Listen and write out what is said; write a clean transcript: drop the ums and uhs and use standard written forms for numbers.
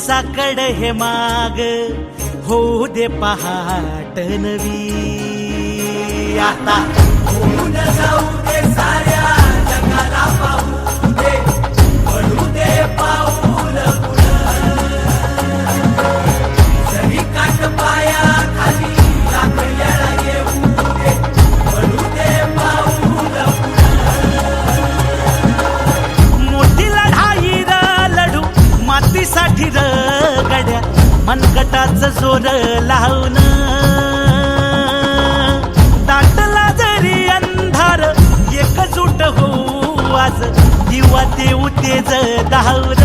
दिवसाकड हे माग होऊ दे पहाट नवी आता होऊन जाऊ दे साऱ्या जगाला पाहू दे पडू दे पाऊल जरी काट पाया खाली टाकल्याला येऊ दे पडू दे पाऊल मोठी लढाई र लढू मातीसाठी र गड्या मनगटाच जोर लावून दाटला जरी अंधार एकजूट होऊ आज दिवा देऊ तेज दावर